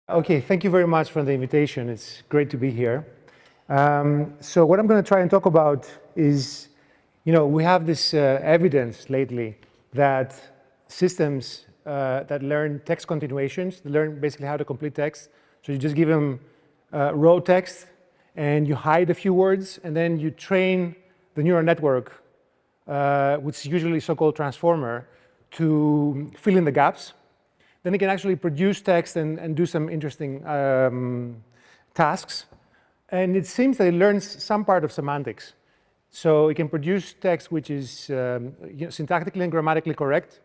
Okay, thank you very much for the invitation. It's great to be here. So what I'm going to try and talk about is, we have this evidence lately that systems that learn text continuations, they learn basically how to complete text. So you just give them raw text and you hide a few words, and then you train the neural network, which is usually so-called transformer, to fill in the gaps. Then it can actually produce text and do some interesting tasks. And it seems that it learns some part of semantics. So it can produce text which is syntactically and grammatically correct,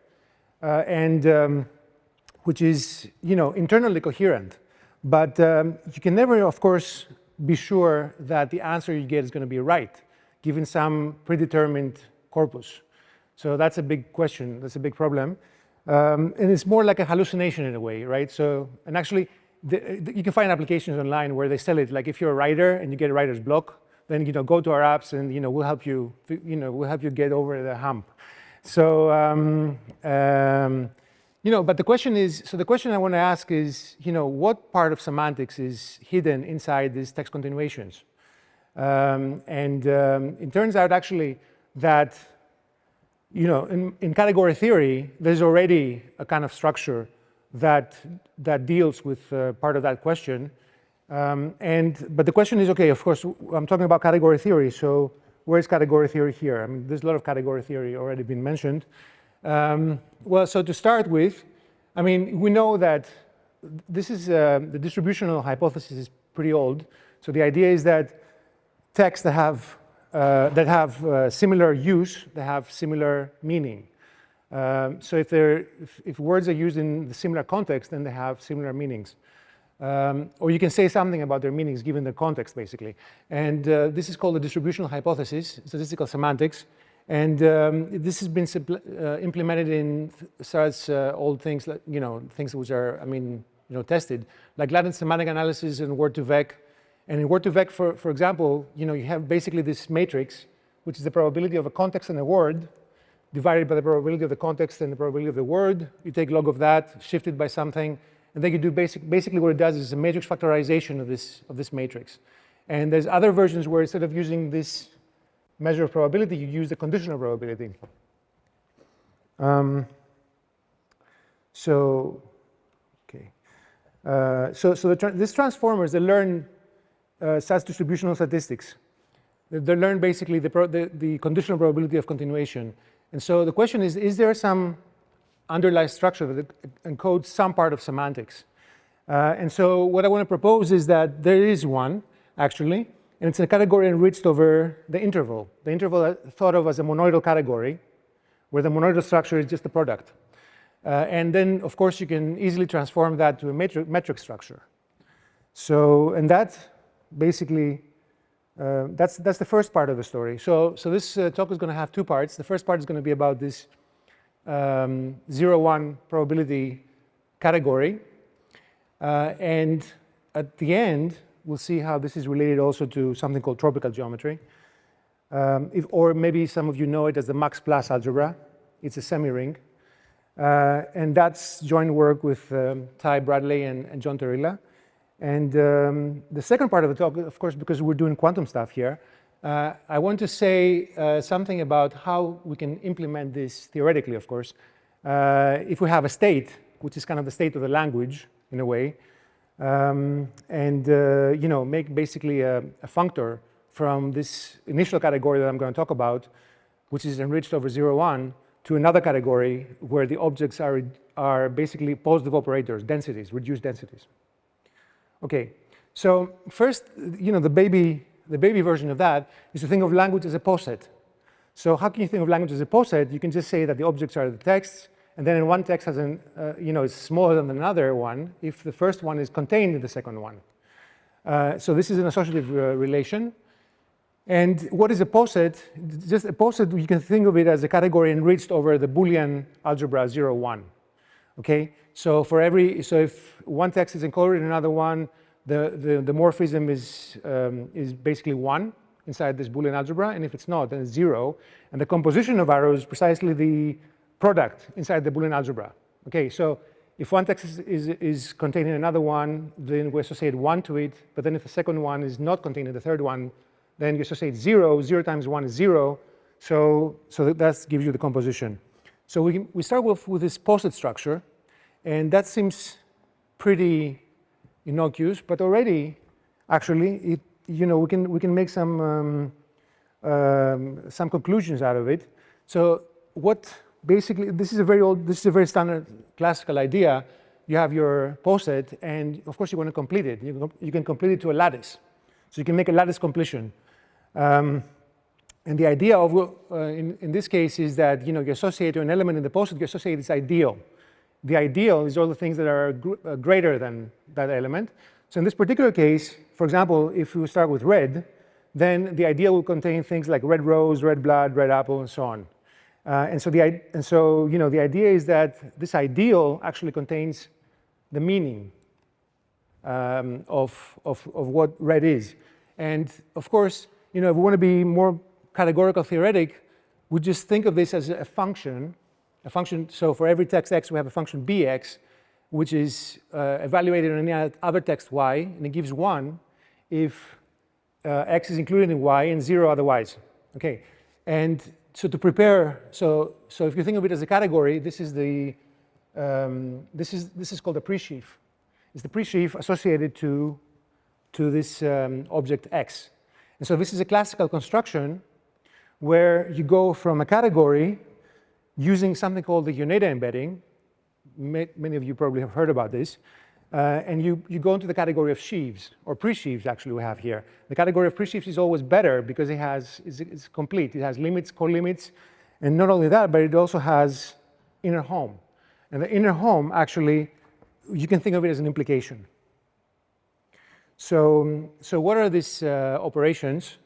and which is internally coherent. But you can never, of course, be sure that the answer you get is going to be right, given some predetermined corpus. So that's a big question. That's a big problem. And it's more like a hallucination in a way, right? So, and actually, you can find applications online where they sell it. Like if you're a writer and you get a writer's block, then go to our apps and we'll help you. We'll help you get over the hump. So, but the question is, so the question I want to ask is, what part of semantics is hidden inside these text continuations? It turns out actually that in category theory, there's already a kind of structure that deals with part of that question. But the question is, okay, of course, I'm talking about category theory, so where's category theory here? I mean, there's a lot of category theory already been mentioned. Well, so to start with, I mean, we know that this is the distributional hypothesis is pretty old. So the idea is that texts that have similar use, they have similar meaning. So if words are used in the similar context, then they have similar meanings. Or you can say something about their meanings given the context, basically. And this is called the distributional hypothesis, statistical semantics. And this has been implemented in such old things, like, things which are, tested, like latent semantic analysis and word2vec. And in word2vec, for example, you have basically this matrix, which is the probability of a context and a word, divided by the probability of the context and the probability of the word. You take log of that, shift it by something, and then you do basically what it does is a matrix factorization of this matrix. And there's other versions where instead of using this measure of probability, you use the conditional probability. These transformers, they learn such distributional statistics. They learn basically the conditional probability of continuation. And so the question is there some underlying structure that encodes some part of semantics? And so what I want to propose is that there is one, actually, and it's a category enriched over the interval. The interval thought of as a monoidal category, where the monoidal structure is just the product. And then, of course, you can easily transform that to a metric structure. So, and that basically, that's the first part of the story. So this talk is going to have two parts. The first part is going to be about this 0-1 probability category. And at the end, we'll see how this is related also to something called tropical geometry. Or maybe some of you know it as the max plus algebra. It's a semi-ring. And that's joint work with Ty Bradley and John Torilla. And the second part of the talk, of course, because we're doing quantum stuff here, I want to say something about how we can implement this theoretically, of course. If we have a state, which is kind of the state of the language, in a way, make basically a functor from this initial category that I'm going to talk about, which is enriched over 0-1, to another category where the objects are basically positive operators, densities, reduced densities. Okay, so first, the baby version of that is to think of language as a poset. So how can you think of language as a poset? You can just say that the objects are the texts, and then in one text has is smaller than another one if the first one is contained in the second one. So this is an associative relation. And what is a poset? Just a poset, you can think of it as a category enriched over the Boolean algebra 0-1. Okay, so if one text is encoded in another one, the morphism is basically 1 inside this Boolean algebra, and if it's not, then it's 0. And the composition of arrows is precisely the product inside the Boolean algebra. Okay, so If one text is containing another one, then we associate 1 to it. But then if the second one is not containing the third one, then you associate 0. 0 times 1 is 0. So that gives you the composition. So we start with this posted structure. And that seems pretty innocuous. But already, actually, we can make some conclusions out of it. So basically, this is a very standard classical idea. You have your posset, and of course you want to complete it. You can complete it to a lattice. So you can make a lattice completion. And the idea of, in this case, is that you associate to an element in the posset, you associate its ideal. The ideal is all the things that are greater than that element. So in this particular case, for example, if we start with red, then the ideal will contain things like red rose, red blood, red apple, and so on. And so the idea is that this ideal actually contains the meaning of what red is. And of course, if we want to be more categorical theoretic, we just think of this as a function. So for every text x, we have a function bx, which is evaluated on any other text y, and it gives 1 if x is included in y and 0 otherwise. Okay, and so to prepare, so if you think of it as a category, this is called a pre-sheaf. It's the pre-sheaf associated to this object x. And so this is a classical construction where you go from a category using something called the Yoneda embedding. Many of you probably have heard about this. And you go into the category of sheaves, or pre-sheaves actually we have here. The category of pre-sheaves is always better because it's complete. It has limits, co-limits, and not only that, but it also has inner home. And the inner home, actually, you can think of it as an implication. So what are these operations?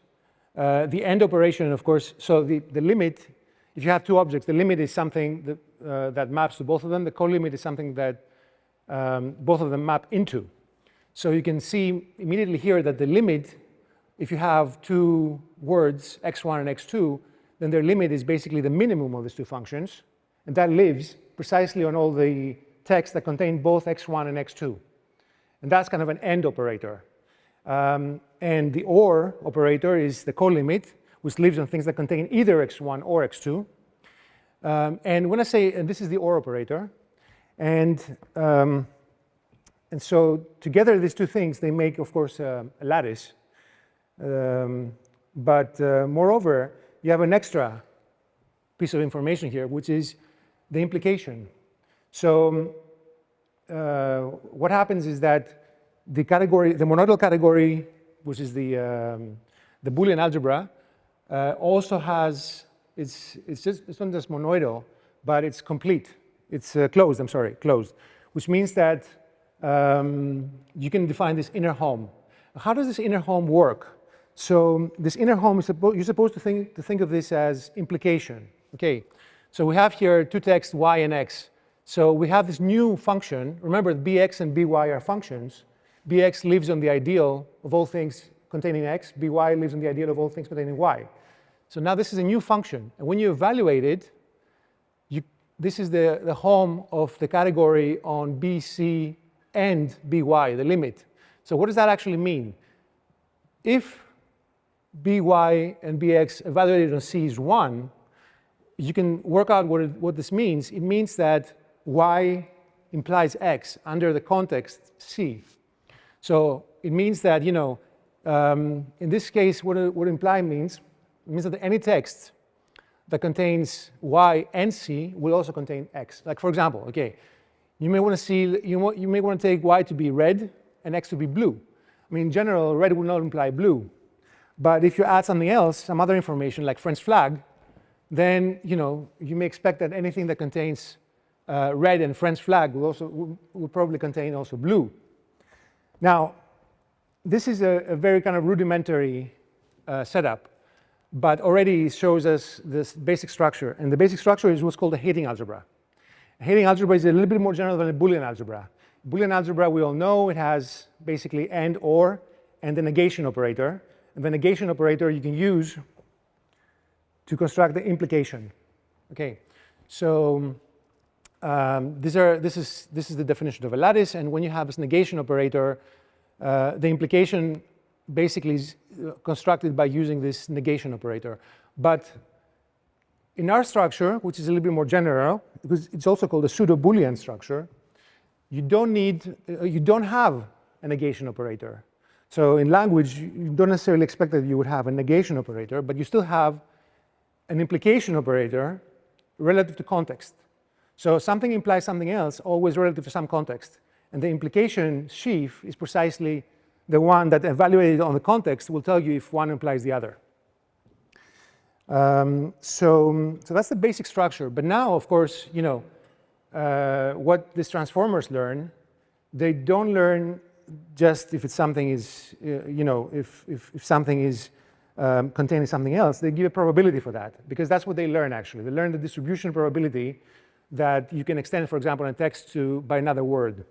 The end operation, of course, so the limit, if you have two objects, the limit is something that maps to both of them. The co-limit is something that both of them map into. So you can see immediately here that the limit, if you have two words, x1 and x2, then their limit is basically the minimum of these two functions. And that lives precisely on all the text that contain both x1 and x2. And that's kind of an end operator. And the OR operator is the co-limit, which lives on things that contain either x1 or x2. And when I say, and this is the OR operator, and so together these two things, they make, of course, a lattice. But moreover, you have an extra piece of information here, which is the implication. So what happens is that the monoidal category, which is the Boolean algebra, also has, it's not just monoidal, but it's complete. It's closed, which means that you can define this inner home. How does this inner home work? So this inner home, you're supposed to think of this as implication. Okay, so we have here two texts, y and x. So we have this new function. Remember, bx and by are functions. Bx lives on the ideal of all things containing x. By lives on the ideal of all things containing y. So now this is a new function. And when you evaluate it, this is the home of the category on bc and by, the limit. So what does that actually mean? If by and bx evaluated on c is 1, you can work out what this means. It means that y implies x under the context c. So it means that, in this case, what imply means, it means that any text that contains y and c will also contain x. Like, for example, okay, you may want to take y to be red and x to be blue. I mean, in general, red will not imply blue. But if you add something else, some other information like French flag, then you may expect that anything that contains red and French flag will probably contain also blue. Now, this is a very kind of rudimentary setup, but already shows us this basic structure. And the basic structure is what's called a Hating algebra. A Hating algebra is a little bit more general than a Boolean algebra. Boolean algebra, we all know, it has basically and, or, and the negation operator. And the negation operator you can use to construct the implication. Okay, so this is the definition of a lattice, and when you have this negation operator, the implication basically is constructed by using this negation operator. But in our structure, which is a little bit more general, because it's also called a pseudo-Boolean structure, you don't have a negation operator. So in language, you don't necessarily expect that you would have a negation operator, but you still have an implication operator relative to context. So something implies something else, always relative to some context. And the implication sheaf is precisely the one that, evaluated on the context, will tell you if one implies the other. So that's the basic structure. But now, of course, what these transformers learn, they don't learn just if something is, if something is containing something else. They give a probability for that, because that's what they learn, actually. They learn the distribution probability that you can extend, for example, in a text by another word.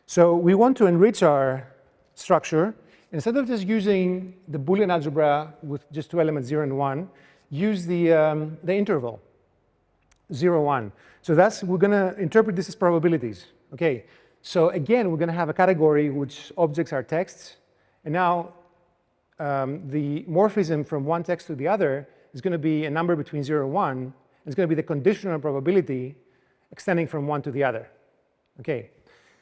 So we want to enrich our structure. Instead of just using the Boolean algebra with just two elements, 0 and 1, use the interval, 0, 1. So we're going to interpret this as probabilities. Okay. So again, we're going to have a category which objects are texts. And now the morphism from one text to the other is going to be a number between 0 and 1. It's going to be the conditional probability extending from one to the other. Okay.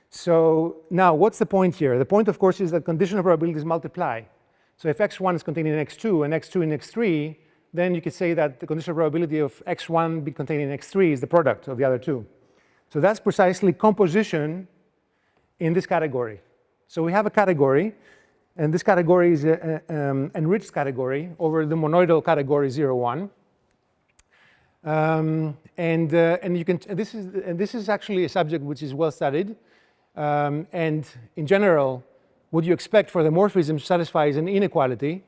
So now what's the point here? The point, of course, is that conditional probabilities multiply. So if x1 is contained in x2 and x2 in x3, then you could say that the conditional probability of x1 be contained in x3 is the product of the other two. So that's precisely composition in this category. So we have a category, and this category is an enriched category over the monoidal category 0, 1. And you can. This is actually a subject which is well studied. And in general, what you expect for the morphism satisfies an inequality,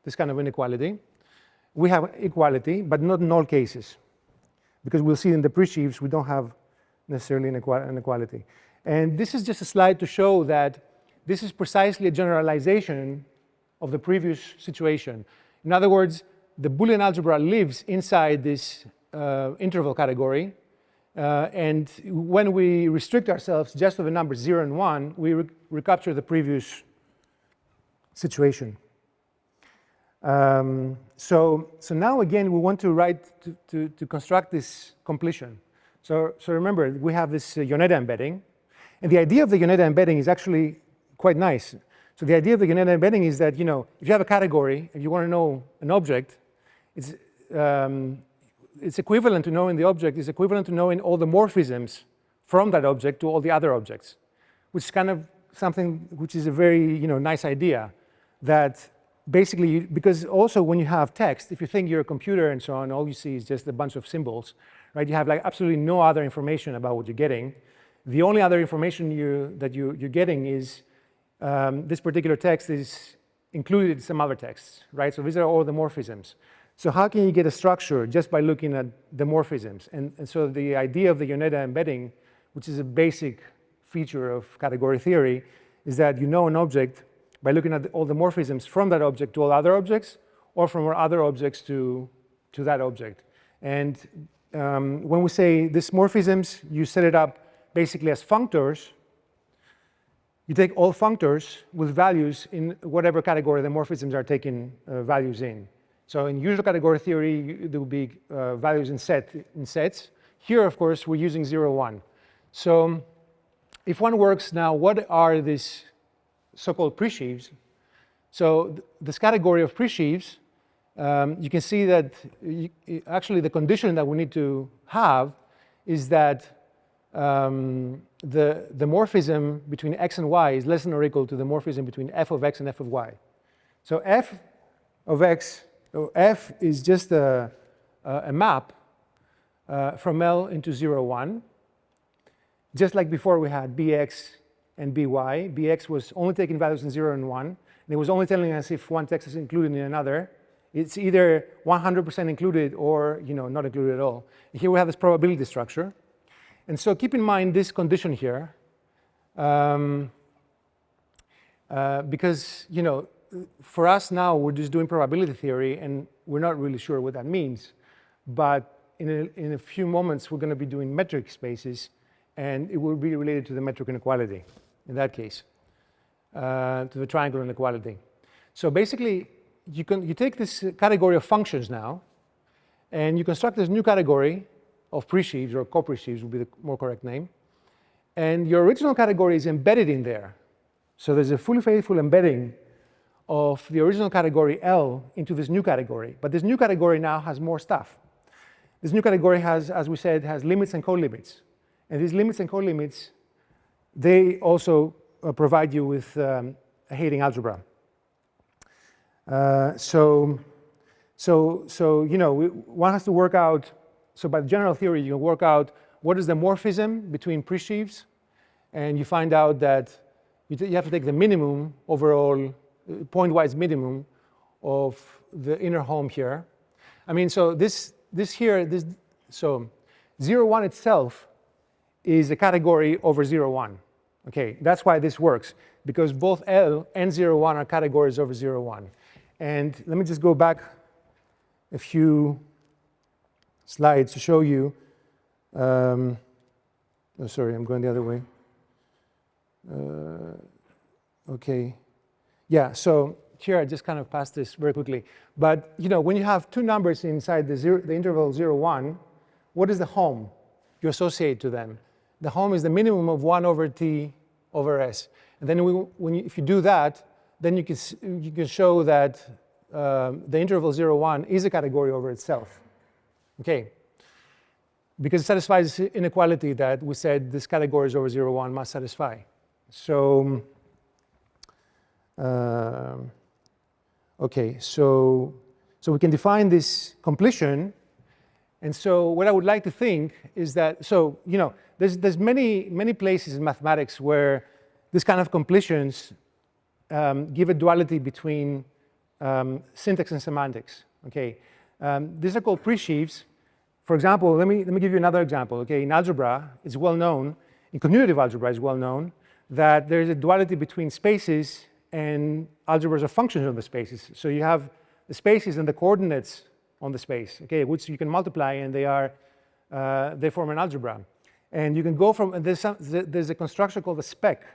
this kind of inequality. We have equality, but not in all cases, because we'll see in the pre-sheaves we don't have necessarily an inequality. And this is just a slide to show that this is precisely a generalization of the previous situation. In other words, the Boolean algebra lives inside this interval category. And when we restrict ourselves just to the numbers 0 and 1, we recapture the previous situation. So now again, we want to to construct this completion. So remember, we have this Yoneda embedding. And the idea of the Yoneda embedding is actually quite nice. So the idea of the Yoneda embedding is that, if you have a category, if you want to know an object, it's equivalent to knowing the object is equivalent to knowing all the morphisms from that object to all the other objects, which is kind of something which is a very nice idea. That basically, because also when you have text, if you think you're a computer and so on, all you see is just a bunch of symbols, right? You have like absolutely no other information about what you're getting. The only other information that you're getting is this particular text is included in some other texts, right? So these are all the morphisms. So how can you get a structure just by looking at the morphisms? And so the idea of the Yoneda embedding, which is a basic feature of category theory, is that you know an object by looking at all the morphisms from that object to all other objects, or from other objects to that object. And when we say these morphisms, you set it up basically as functors. You take all functors with values in whatever category the morphisms are taking values in. So in usual category theory, there will be values in sets. Here, of course, we're using 0, 1. So if one works now, what are these so-called pre-sheaves? So this category of pre-sheaves, you can see that actually the condition that we need to have is that the morphism between x and y is less than or equal to the morphism between f of x and f of y. So f of x, f is just a map from L into 0, 1. Just like before we had bx and by. Bx was only taking values in 0 and 1. And it was only telling us if one text is included in another. It's either 100% included or not included at all. And here we have this probability structure. And so keep in mind this condition here. Because for us now, we're just doing probability theory, and we're not really sure what that means. But in a few moments, we're going to be doing metric spaces, and it will be related to the metric inequality in that case, to the triangle inequality. So basically, you take this category of functions now, and you construct this new category of presheaves, or co-presheaves would be the more correct name. And your original category is embedded in there. So there's a fully faithful embedding of the original category L into this new category. But this new category now has more stuff. This new category has, as we said, has limits and co-limits. And these limits and co-limits, they also provide you with a Heyting algebra. So you know, one has to work out, so by general theory, you can work out what is the morphism between presheaves, and you find out that you have to take the minimum overall, point-wise minimum of the inner home here. I mean, so so 0, 1 itself is a category over 0, 1. Okay, that's why this works, because both L and 0, 1 are categories over 0, 1. And let me just go back a few slides to show you. Oh, sorry, I'm going the other way. Okay. Yeah, so here I just kind of passed this very quickly. But you know, when you have two numbers inside the interval 0, 1, what is the home you associate to them? The home is the minimum of 1 over t over s. And then if you do that, then you can show that the interval 0, 1 is a category over itself. Okay. Because it satisfies this inequality that we said this categories over 0, 1 must satisfy. So, okay, so we can define this completion. And so what I would like to think is that, so, you know, there's many places in mathematics where this kind of completions give a duality between syntax and semantics. Okay, these are called presheaves. For example, let me give you another example. Okay, in algebra, it's well known, in commutative algebra, it's well known that there's a duality between spaces and algebras of functions of the spaces. So you have the spaces and the coordinates on the space, okay, which you can multiply, and they form an algebra. And you can go from, there's a construction called the spec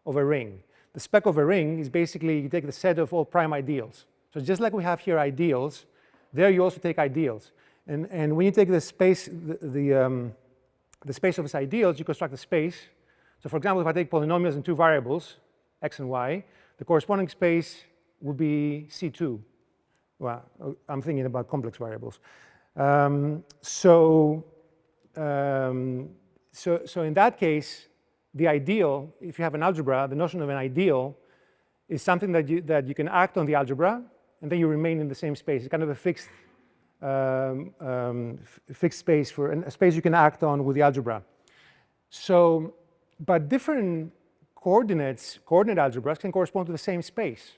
of a ring. The spec of a ring is basically you take the set of all prime ideals. So just like we have here ideals, there you also take ideals. And when you take the space, the space of its ideals, you construct a space. So for example, if I take polynomials in two variables, x and y, the corresponding space would be C2. Well, I'm thinking about complex variables. So in that case, the ideal, if you have an algebra, the notion of an ideal is something that you can act on the algebra, and then you remain in the same space. It's kind of a fixed space for a space you can act on with the algebra. So, but different coordinate algebras can correspond to the same space,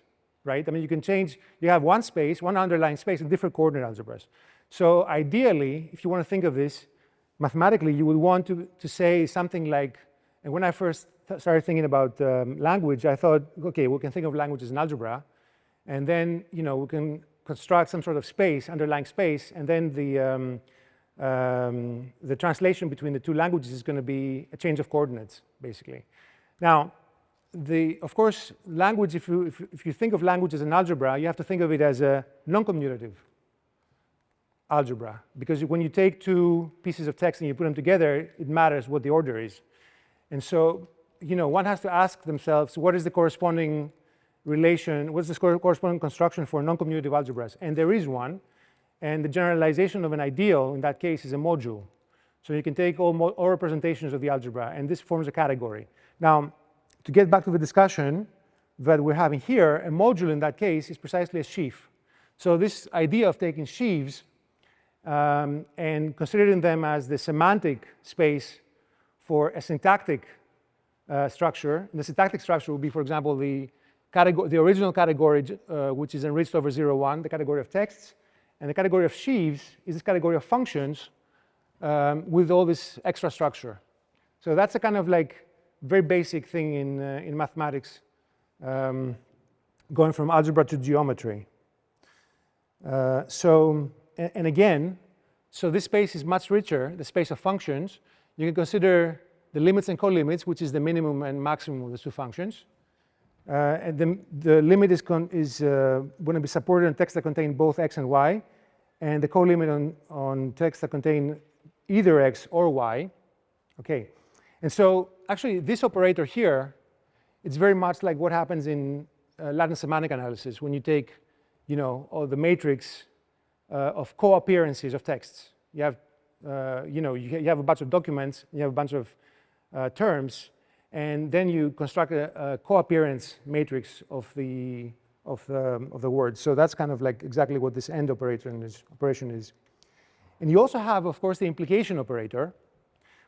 right? I mean, you can change, you have one space, one underlying space in different coordinate algebras. So ideally, if you want to think of this mathematically, you would want to say something like, and when I first started thinking about language, I thought, okay, we can think of language as an algebra, and then, you know, we can construct some sort of space, underlying space, and then the translation between the two languages is going to be a change of coordinates, basically. Now, of course, language, if you think of language as an algebra, you have to think of it as a non-commutative algebra, because when you take two pieces of text and you put them together, it matters what the order is. And so, you know, one has to ask themselves, what is the corresponding relation, what's the corresponding construction for non-commutative algebras? And there is one, and the generalization of an ideal in that case is a module. So you can take all representations of the algebra, and this forms a category. Now, to get back to the discussion that we're having here, a module in that case is precisely a sheaf. So this idea of taking sheaves and considering them as the semantic space for a syntactic structure, and the syntactic structure would be, for example, the original category, which is enriched over 0, 1, the category of texts, and the category of sheaves is this category of functions with all this extra structure. So that's a kind of like very basic thing in mathematics, going from algebra to geometry. And again, So this space is much richer, the space of functions. You can consider the limits and co-limits, which is the minimum and maximum of the two functions. And the limit is going to be supported on texts that contain both x and y, and the co-limit on texts that contain either x or y. Okay, and so actually this operator here, it's very much like what happens in Latin semantic analysis when you take, all the matrix of co-appearances of texts. You have, you have a bunch of documents, you have a bunch of terms, and then you construct a co-appearance matrix of the words. So that's kind of like exactly what this AND operation is. And you also have, of course, the implication operator,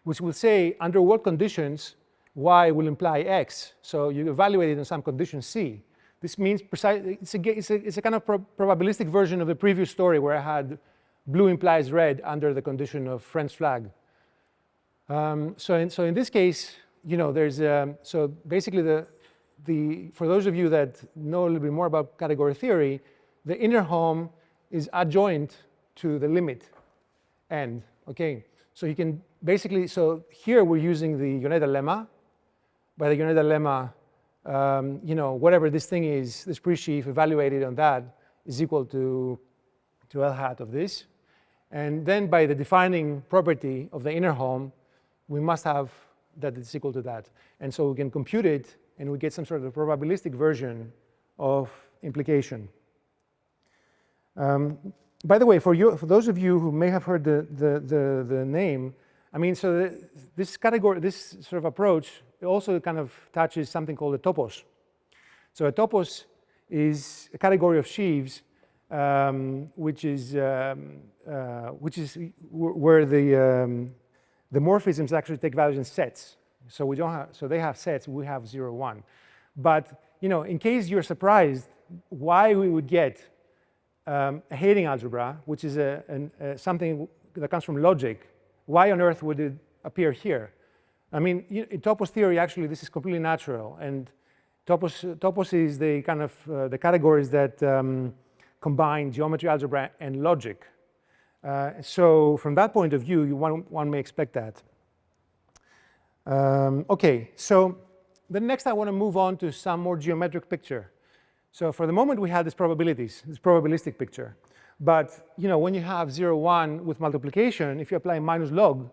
which will say under what conditions y will imply x. So you evaluate it in some condition c. This means it's a kind of probabilistic version of the previous story where I had blue implies red under the condition of French flag. So in this case, there's so basically for those of you that know a little bit more about category theory, the inner home is adjoint to the limit end. Okay, so you can basically, so here we're using the Yoneda lemma. By the Yoneda lemma, whatever this thing is, this pre-sheaf evaluated on that is equal to L hat of this. And then by the defining property of the inner home, we must have that it's equal to that. And so we can compute it, and we get some sort of probabilistic version of implication. By the way, for those of you who may have heard the name, I mean, so this category, this sort of approach, it also kind of touches something called a topos. So a topos is a category of sheaves, which is where the morphisms actually take values in sets. So we don't have, so they have sets, we have 0, 1. But in case you're surprised why we would get a Heyting algebra, which is something that comes from logic, why on earth would it appear here? I mean, in topos theory, actually, this is completely natural. And topos is the kind of the categories that combine geometry, algebra, and logic. So from that point of view, one may expect that. Okay, so then next I want to move on to some more geometric picture. So for the moment, we have these probabilities, this probabilistic picture. But when you have 0, 1 with multiplication, if you apply minus log,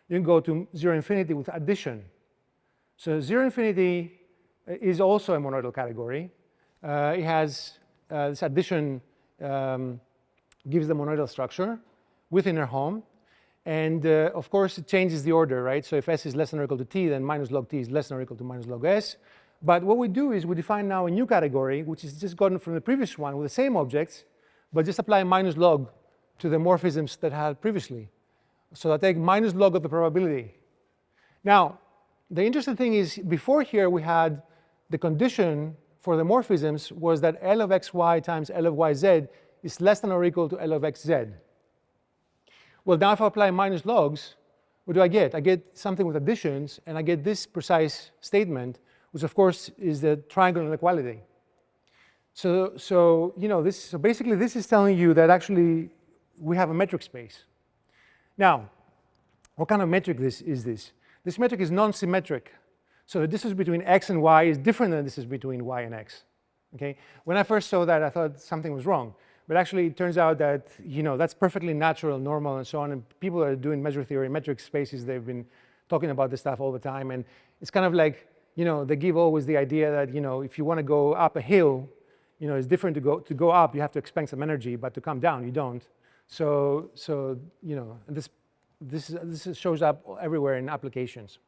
you can go to 0 infinity with addition. So 0 infinity is also a monoidal category. It has this addition gives the monoidal structure with inner home. And of course, it changes the order, right? So if s is less than or equal to t, then minus log t is less than or equal to minus log s. But what we do is we define now a new category, which is just gotten from the previous one with the same objects, but just apply minus log to the morphisms that had previously. So I take minus log of the probability. Now, the interesting thing is before here we had the condition for the morphisms was that L of xy times L of yz is less than or equal to L of xz. Well, now if I apply minus logs, what do I get? I get something with additions, and I get this precise statement, which of course is the triangle inequality. So basically this is telling you that actually we have a metric space. Now, what kind of metric is this? This metric is non-symmetric. So the distance between x and y is different than the distance between y and x. Okay? When I first saw that, I thought something was wrong. But actually, it turns out that that's perfectly natural, normal, and so on. And people that are doing measure theory, metric spaces, they've been talking about this stuff all the time. And it's kind of like, they give always the idea that if you want to go up a hill, it's different to go up. You have to expend some energy, but to come down, you don't. So this shows up everywhere in applications.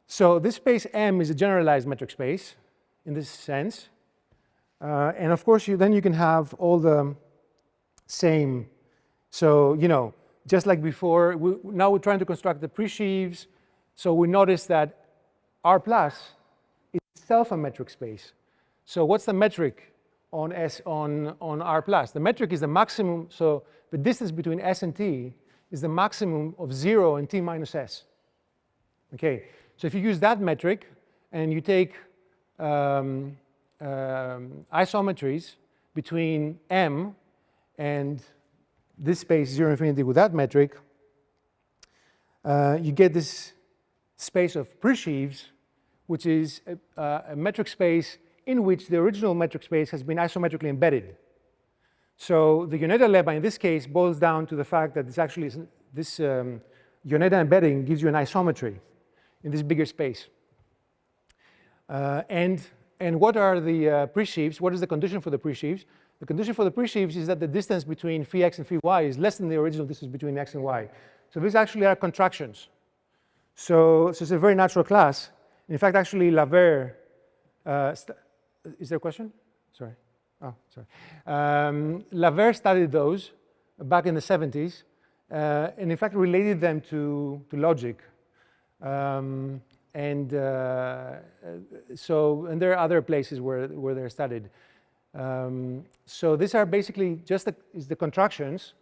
So this space M is a generalized metric space in this sense. And of course, then you can have all the same. So, just like before, now we're trying to construct the pre-sheaves. So we notice that R plus is itself a metric space. So what's the metric on R plus? The metric is the maximum. So the distance between S and T is the maximum of 0 and T minus S. Okay, so if you use that metric and you take isometries between M and this space 0 infinity with that metric, you get this space of presheaves, which is a metric space in which the original metric space has been isometrically embedded. So the Yoneda lemma in this case boils down to the fact that this actually is, this Yoneda embedding gives you an isometry in this bigger space. And what are the presheaves? What is the condition for the presheaves? The condition for the presheaves is that the distance between phi x and phi y is less than the original distance between x and y. So these actually are contractions. So it's a very natural class. In fact, actually, Laver, is there a question? Sorry. Oh, sorry. Laver studied those back in the 70s, and in fact related them to logic. And there are other places where they're studied. So these are basically just the contractions,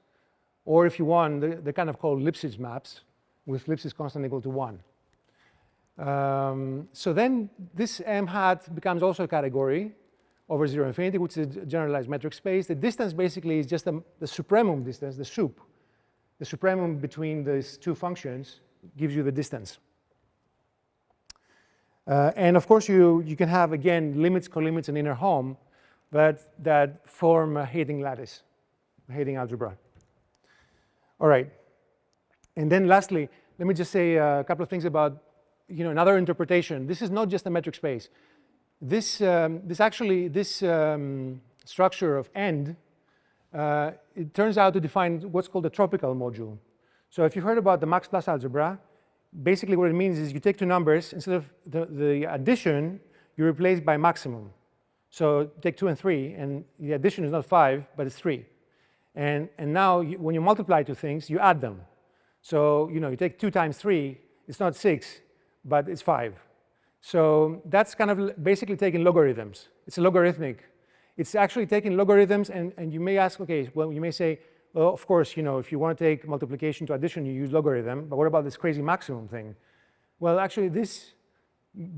or if you want, they're kind of called Lipschitz maps, with Lipschitz constant equal to 1. So then this M hat becomes also a category over 0 infinity, which is a generalized metric space. The distance basically is just the supremum distance, the sup. The supremum between these two functions gives you the distance. And of course, you can have, again, limits, colimits, and inner Hom that form a Heyting lattice, a Heyting algebra. All right. And then lastly, let me just say a couple of things about another interpretation. This is not just a metric space. This structure of end, it turns out to define what's called a tropical module. So if you've heard about the max plus algebra, basically what it means is you take two numbers, instead of the addition, you replace by maximum. So take 2 and 3, and the addition is not 5, but it's 3. And now when you multiply two things, you add them. So you take 2 times 3, it's not 6, but it's 5. So that's kind of basically taking logarithms. It's a logarithmic. It's actually taking logarithms, and you may ask, okay, well, you may say, well, of course, if you want to take multiplication to addition, you use logarithm, but what about this crazy maximum thing? Well, actually, this,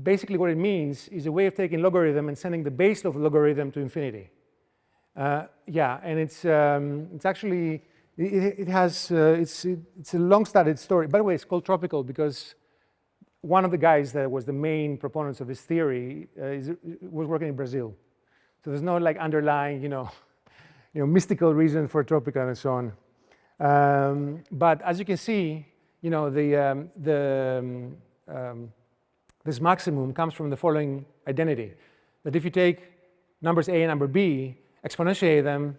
basically what it means is a way of taking logarithm and sending the base of logarithm to infinity. Yeah, and it's actually, it's a long-studied story. By the way, it's called tropical because one of the guys that was the main proponents of this theory was working in Brazil. So there's no underlying, mystical reason for tropical and so on. But as you can see, this maximum comes from the following identity: that if you take numbers a and number b, exponentiate them,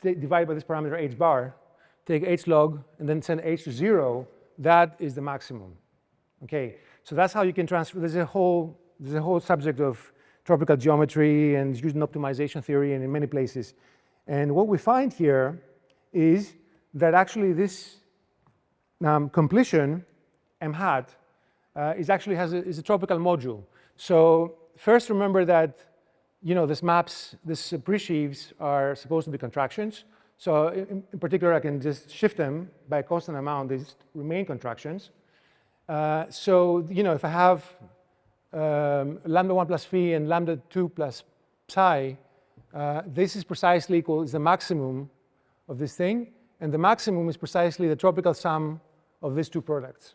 divide by this parameter h bar, take h log, and then send h to 0, that is the maximum. Okay, so that's how you can transfer. There's a whole subject of tropical geometry and used in optimization theory and in many places. And what we find here is that actually this completion, M hat, is a tropical module. So first remember that this presheaves are supposed to be contractions. So in particular, I can just shift them by a constant amount. They just remain contractions. So if I have lambda 1 plus phi and lambda 2 plus psi, this is precisely equal, is the maximum of this thing, and the maximum is precisely the tropical sum of these two products.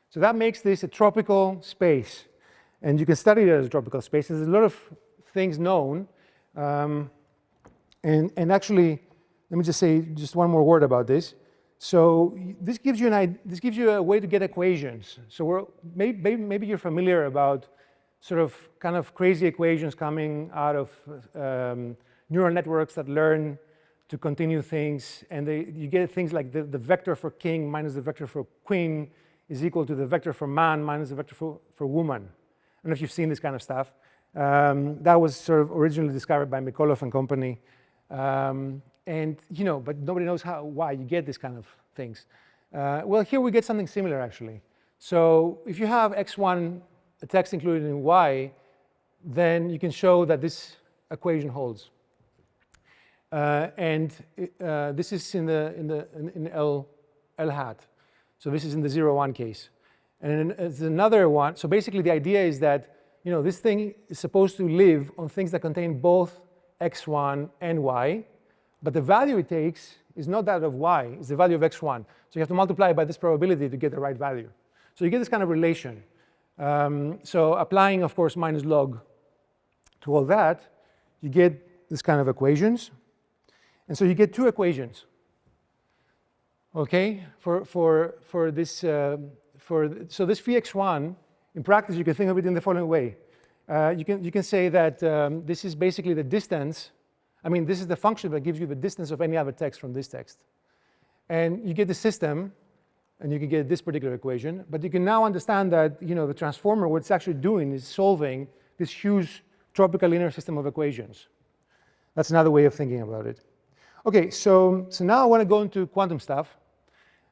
So that makes this a tropical space, and you can study it as a tropical space. There's a lot of things known, and actually, let me just say just one more word about this. So this gives you a way to get equations. So maybe you're familiar about sort of kind of crazy equations coming out of neural networks that learn to continue things, and you get things like the vector for king minus the vector for queen is equal to the vector for man minus the vector for woman. I don't know if you've seen this kind of stuff. That was sort of originally discovered by Mikolov and company. But nobody knows why you get this kind of things. Well, here we get something similar, actually. So if you have x1, a text included in y, then you can show that this equation holds. This is in L hat. So this is in the 0, 1 case. And then there's another one. So basically, the idea is that this thing is supposed to live on things that contain both x1 and y. But the value it takes is not that of y, it's the value of x1. So you have to multiply by this probability to get the right value. So you get this kind of relation. So applying, of course, minus log to all that, you get this kind of equations. And so you get two equations, okay, for this. So this phi x1, in practice, you can think of it in the following way. You can say that this is basically the distance. I mean, this is the function that gives you the distance of any other text from this text. And you get the system, and you can get this particular equation. But you can now understand that the transformer, what it's actually doing is solving this huge tropical linear system of equations. That's another way of thinking about it. Okay, so now I want to go into quantum stuff.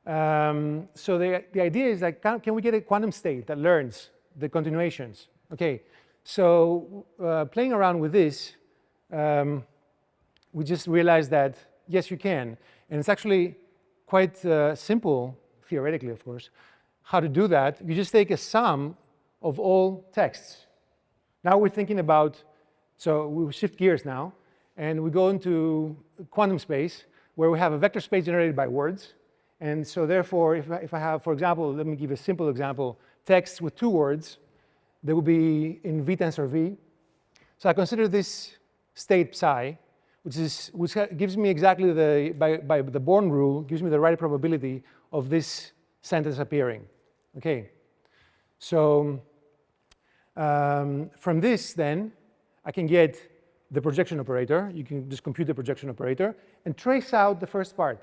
So the idea is like, can we get a quantum state that learns the continuations? Okay, so playing around with this, we just realized that yes, you can, and it's actually quite simple, theoretically, of course, how to do that. You just take a sum of all texts. Now we're thinking about, so we shift gears now, and we go into quantum space, where we have a vector space generated by words. And so therefore, if I have, for example, let me give a simple example, text with 2 words, they will be in V tensor V. So I consider this state psi, which gives me exactly by the Born rule, gives me the right probability of this sentence appearing. Okay, so from this then, I can get the projection operator. You can just compute the projection operator and trace out the first part.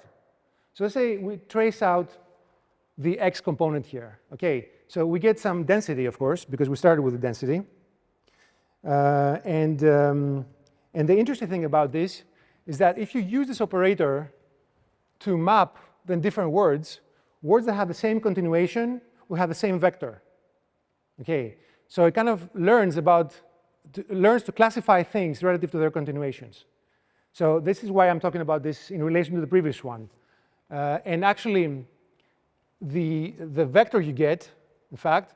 So let's say we trace out the x component here. Okay, so we get some density, of course, because we started with the density. And the interesting thing about this is that if you use this operator to map the different words that have the same continuation will have the same vector. Okay, so it kind of learns to classify things relative to their continuations. So this is why I'm talking about this in relation to the previous one. And actually, the vector you get, in fact,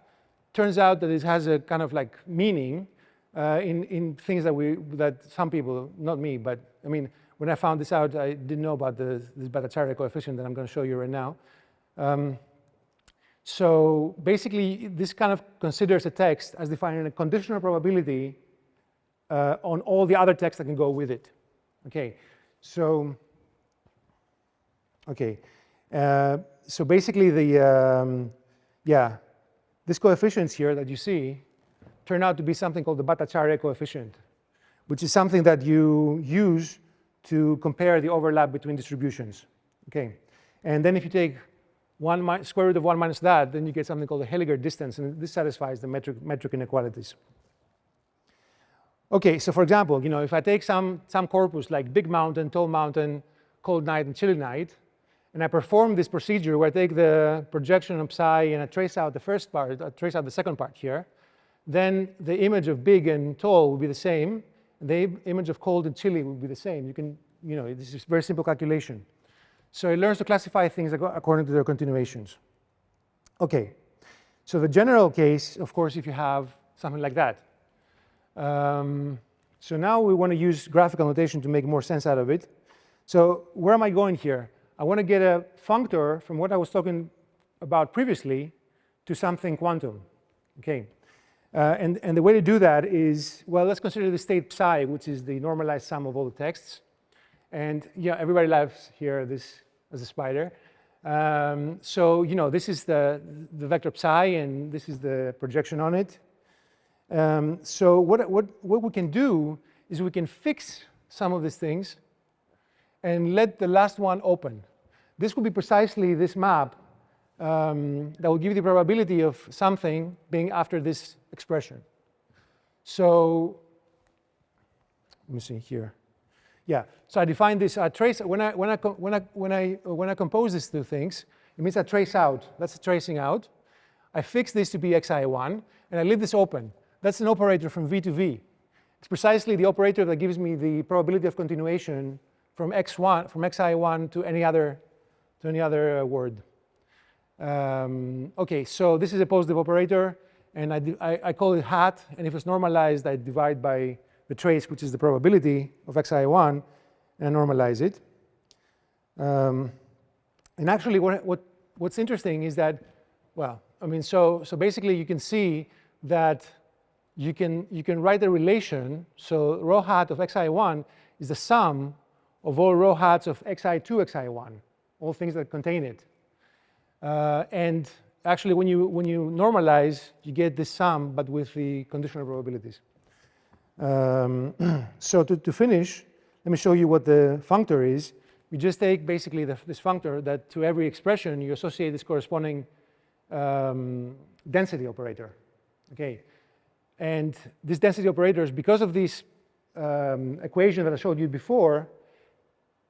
turns out that it has a kind of like meaning in things that some people, not me, but I mean, when I found this out, I didn't know about this Bhattacharya coefficient that I'm going to show you right now. So basically, this kind of considers a text as defining a conditional probability on all the other texts that can go with it. Okay, so so basically these coefficients here that you see turn out to be something called the Bhattacharya coefficient, which is something that you use to compare the overlap between distributions. Okay, and then if you take square root of 1 minus that, then you get something called the Hellinger distance, and this satisfies the metric inequalities. Okay, so for example, if I take some corpus like big mountain, tall mountain, cold night, and chilly night, and I perform this procedure where I take the projection of psi and I trace out the first part, I trace out the second part here, then the image of big and tall will be the same, and the image of cold and chilly will be the same. You can, this is a very simple calculation. So it learns to classify things according to their continuations. Okay, so the general case, of course, if you have something like that. So now we want to use graphical notation to make more sense out of it. So where am I going here? I want to get a functor from what I was talking about previously to something quantum. Okay, and the way to do that is, well, let's consider the state psi, which is the normalized sum of all the texts. And yeah, everybody loves here this as a spider. So this is the vector psi, and this is the projection on it. So what we can do is we can fix some of these things and let the last one open. This will be precisely this map that will give you the probability of something being after this expression. So let me see here. Yeah, so I define this trace. When I compose these two things, it means I trace out. That's tracing out. I fix this to be xi1, and I leave this open. That's an operator from V to V. It's precisely the operator that gives me the probability of continuation from x1, from xi1 to any other word. Okay, so this is a positive operator, and I call it hat. And if it's normalized, I divide by the trace, which is the probability of xi1, and normalize it. And actually, what's interesting is that, well, I mean, so basically you can see that you can write a relation. So rho hat of xi1 is the sum of all rho hats of xi2, xi1, all things that contain it. And actually, when you normalize, you get this sum, but with the conditional probabilities. So to finish, let me show you what the functor is. You just take basically this functor that to every expression you associate this corresponding density operator. Okay, and this density operator is because of this equation that I showed you before.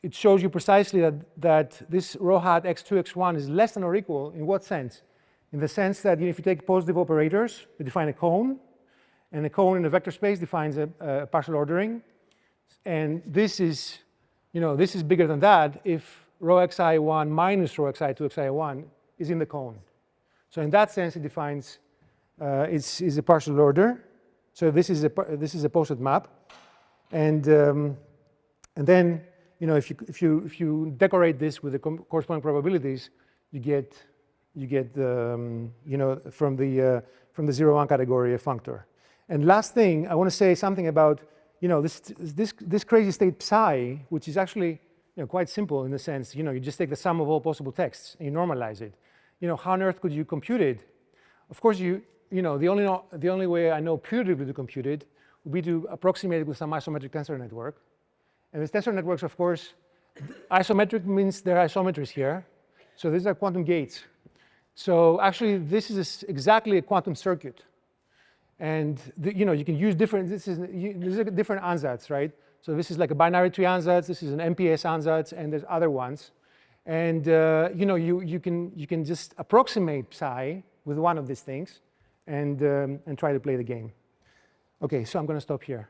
It shows you precisely that this rho hat x2, x1 is less than or equal. In what sense? In the sense that if you take positive operators, they define a cone, and a cone in a vector space defines a partial ordering. And this is, this is bigger than that if rho xi1 minus rho xi2, xi1 is in the cone. So in that sense, it defines is a partial order. So this is a posted map, and then if you decorate this with the corresponding probabilities, you get the from the 0-1 category a functor. And last thing, I want to say something about this crazy state psi, which is actually quite simple in the sense you just take the sum of all possible texts and you normalize it. How on earth could you compute it? Of course, the only way I know putatively to compute it would be to approximate it with some isometric tensor network. And with tensor networks, of course, isometric means there are isometries here. So these are quantum gates. So actually, this is exactly a quantum circuit. And you can use different. These are different ansatz, right? So this is like a binary tree ansatz. This is an MPS ansatz, and there's other ones. And you can just approximate psi with one of these things, and try to play the game. Okay, so I'm going to stop here.